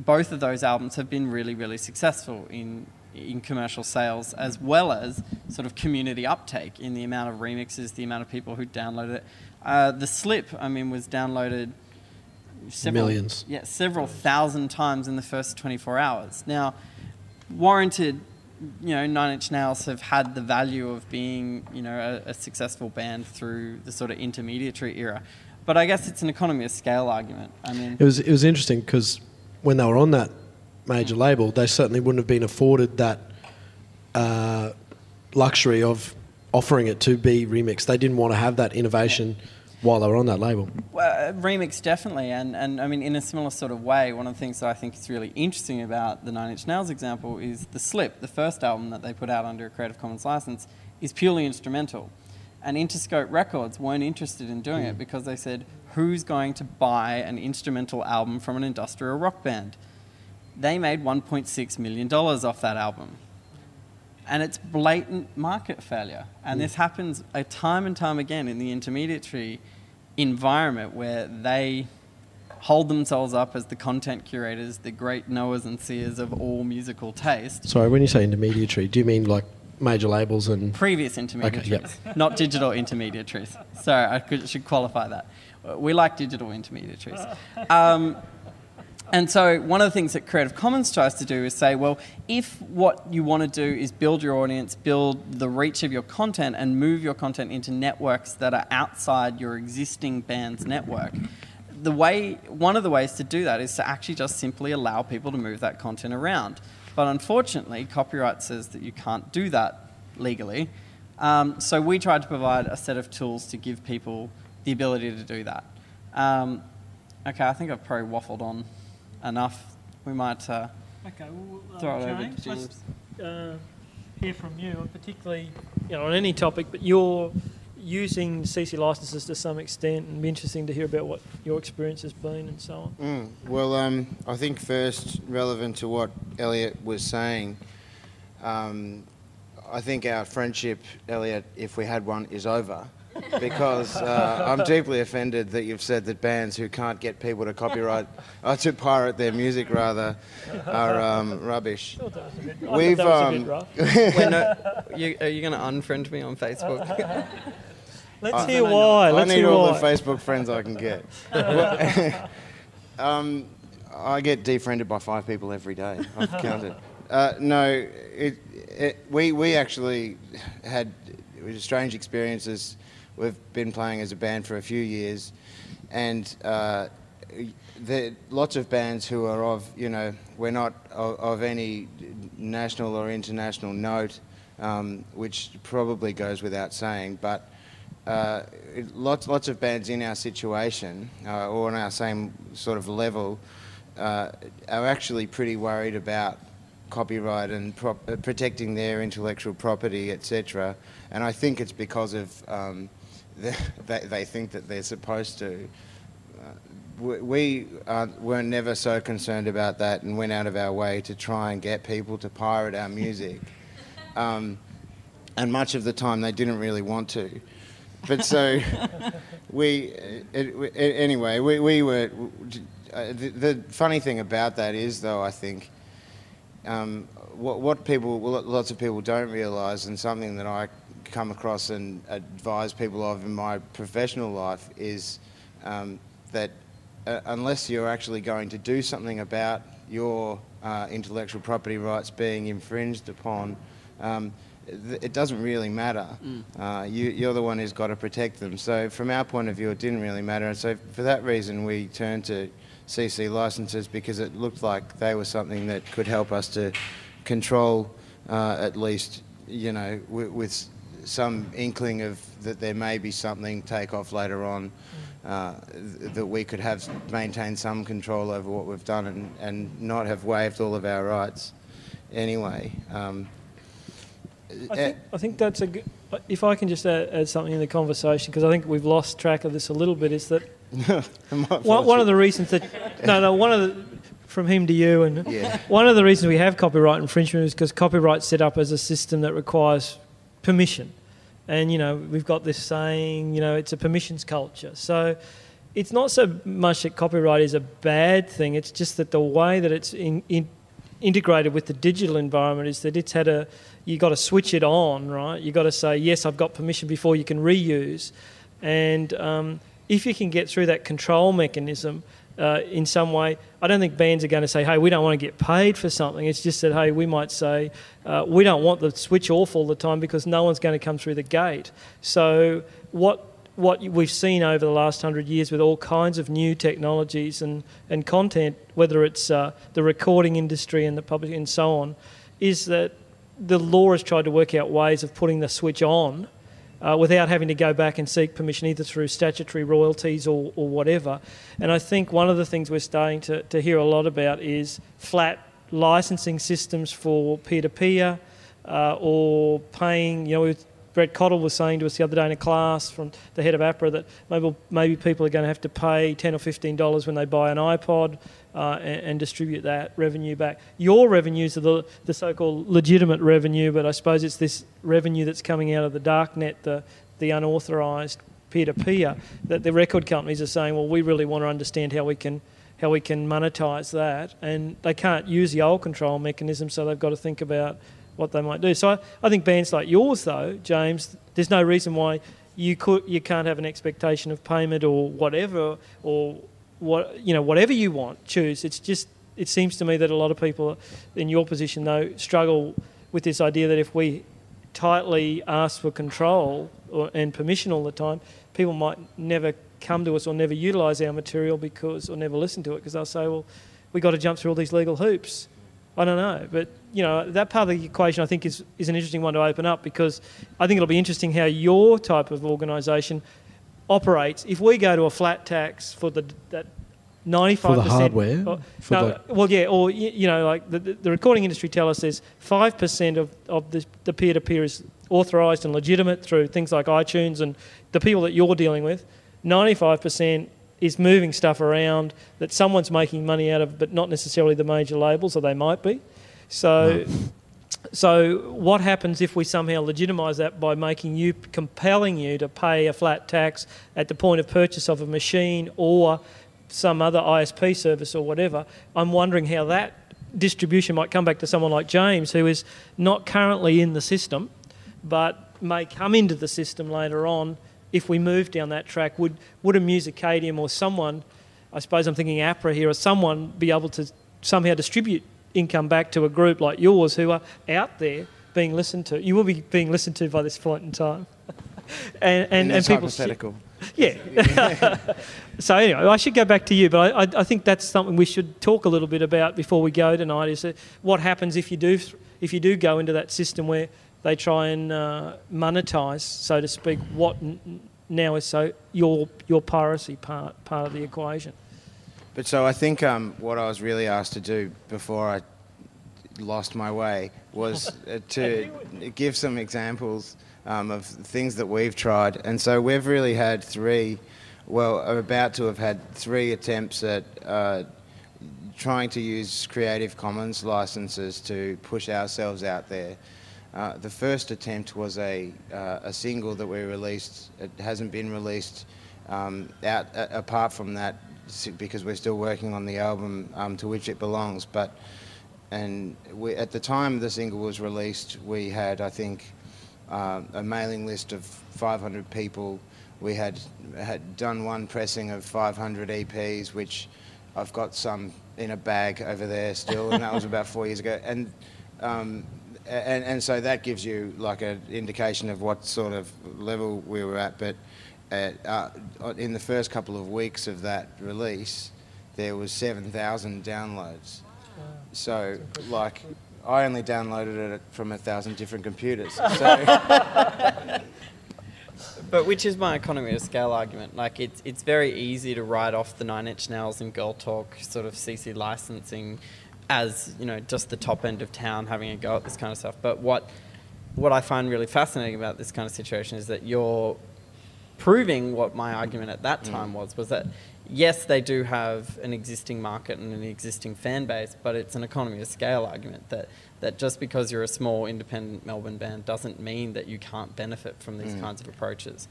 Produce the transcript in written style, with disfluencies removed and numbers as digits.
both of those albums have been really, really successful in commercial sales, as well as sort of community uptake in the amount of remixes, the amount of people who downloaded it. The Slip, was downloaded millions. Yeah, several thousand times in the first 24 hours. Now, warranted, Nine Inch Nails have had the value of being, a successful band through the sort of intermediary era. But I guess it's an economy of scale argument. It was interesting because when they were on that major label, they certainly wouldn't have been afforded that luxury of offering it to be remixed. They didn't want to have that innovation while they were on that label. Well, remix definitely, and in a similar sort of way, one of the things that I think is really interesting about the Nine Inch Nails example is The Slip, the first album that they put out under a Creative Commons license, is purely instrumental. And Interscope Records weren't interested in doing it because they said, who's going to buy an instrumental album from an industrial rock band? They made $1.6 million off that album. And it's blatant market failure. And this happens time and time again in the intermediary environment where they hold themselves up as the content curators, the great knowers and seers of all musical taste. Sorry, when you say intermediary, do you mean like major labels and... Previous intermediaries, okay, yep. Not digital intermediaries. Sorry, I should qualify that. We like digital intermediaries. And so one of the things that Creative Commons tries to do is say, well, if what you want to do is build your audience, build the reach of your content and move your content into networks that are outside your existing band's network, one of the ways to do that is to actually just simply allow people to move that content around. But unfortunately, copyright says that you can't do that legally. So we tried to provide a set of tools to give people the ability to do that. Okay, I think I've probably waffled on enough. We might throw it over to James. Let's hear from you, and particularly on any topic, but you're using CC licenses to some extent, and it'd be interesting to hear about what your experience has been and so on. Well, I think first, relevant to what Elliott was saying, I think our friendship, Elliott, if we had one, is over. Because I'm deeply offended that you've said that bands who can't get people to copyright, to pirate their music rather, are rubbish. We've. Are you going to unfriend me on Facebook? Let's hear why. I need all the Facebook friends I can get. I get defriended by 5 people every day. I've counted. No, we actually had strange experiences. We've been playing as a band for a few years, and there are lots of bands who are of, we're not of any national or international note, which probably goes without saying, but lots of bands in our situation, or on our same sort of level, are actually pretty worried about copyright and protecting their intellectual property, etc. And I think it's because of they think that they're supposed to. We were never so concerned about that and went out of our way to try and get people to pirate our music. And much of the time they didn't really want to. But so anyway, we were... the funny thing about that is, though, I think, what lots of people don't realise, and something that I come across and advise people of in my professional life, is that unless you're actually going to do something about your intellectual property rights being infringed upon, it doesn't really matter. You're the one who's got to protect them. So from our point of view, it didn't really matter. And so for that reason, we turned to CC licenses, because it looked like they were something that could help us to control, at least, with some inkling of that there may be something take off later on, that we could have maintained some control over what we've done and not have waived all of our rights anyway. I think that's a good... If I can just add something in the conversation, because I think we've lost track of this a little bit, is that one of the reasons that... from him to you, and one of the reasons we have copyright infringement is because copyright's set up as a system that requires permission. And, we've got this saying, it's a permissions culture. So it's not so much that copyright is a bad thing. It's just that the way that it's integrated with the digital environment is that it's had you got to switch it on, right? You got to say, yes, I've got permission before you can reuse. And if you can get through that control mechanism in some way, I don't think bands are going to say, hey, we don't want to get paid for something. It's just that, hey, we might say, we don't want the switch off all the time because no one's going to come through the gate. So what we've seen over the last 100 years with all kinds of new technologies and content, whether it's the recording industry and the publishing and so on, is that the law has tried to work out ways of putting the switch on without having to go back and seek permission either through statutory royalties or whatever. And I think one of the things we're starting to hear a lot about is flat licensing systems for peer-to-peer or paying, Brett Cottle was saying to us the other day in a class from the head of APRA that maybe people are going to have to pay $10 or $15 when they buy an iPod and distribute that revenue back. Your revenues are the so-called legitimate revenue, but I suppose it's this revenue that's coming out of the darknet, the unauthorised peer-to-peer, that the record companies are saying, well, we really want to understand how we can monetise that, and they can't use the old control mechanism, so they've got to think about what they might do. So I think bands like yours, though, James, there's no reason why you can't have an expectation of payment or whatever, or whatever you want, choose. It's just, it seems to me that a lot of people in your position, though, struggle with this idea that if we tightly ask for control and permission all the time, people might never come to us or never utilise our material or never listen to it because they'll say, well, we've got to jump through all these legal hoops. I don't know, but that part of the equation I think is an interesting one to open up, because I think it'll be interesting how your type of organisation operates. If we go to a flat tax for that 95% for the hardware, like the recording industry tell us there's 5% of the peer-to-peer is authorised and legitimate through things like iTunes and the people that you're dealing with. 95% is moving stuff around that someone's making money out of, but not necessarily the major labels, or they might be. So what happens if we somehow legitimise that by compelling you to pay a flat tax at the point of purchase of a machine or some other ISP service or whatever? I'm wondering how that distribution might come back to someone like James, who is not currently in the system, but may come into the system later on. If we move down that track, would a Musicadium or someone, I suppose I'm thinking APRA here, or someone be able to somehow distribute income back to a group like yours who are out there being listened to? You will be being listened to by this point in time. and that's people, hypothetical. Yeah. So anyway, I should go back to you, but I think that's something we should talk a little bit about before we go tonight, is what happens if you do go into that system where they try and monetise, so to speak, what now is your piracy part of the equation. But so I think what I was really asked to do before I lost my way was to give some examples of things that we've tried. And so we've really had are about to have had 3 attempts at trying to use Creative Commons licenses to push ourselves out there. The first attempt was a single that we released. It hasn't been released apart from that, because we're still working on the album to which it belongs. At the time the single was released, we had, I think, a mailing list of 500 people. We had done one pressing of 500 EPs, which I've got some in a bag over there still, and that was about 4 years ago. And so that gives you like an indication of what sort of level we were at. But in the first couple of weeks of that release, there was 7,000 downloads. So like, I only downloaded it from 1,000 different computers. So. But which is my economy of scale argument. Like, it's very easy to write off the Nine Inch Nails and Girl Talk sort of CC licensing as, just the top end of town having a go at this kind of stuff. But what I find really fascinating about this kind of situation is that you're proving what my argument at that time was that, yes, they do have an existing market and an existing fan base, but it's an economy of scale argument that just because you're a small independent Melbourne band doesn't mean that you can't benefit from these kinds of approaches.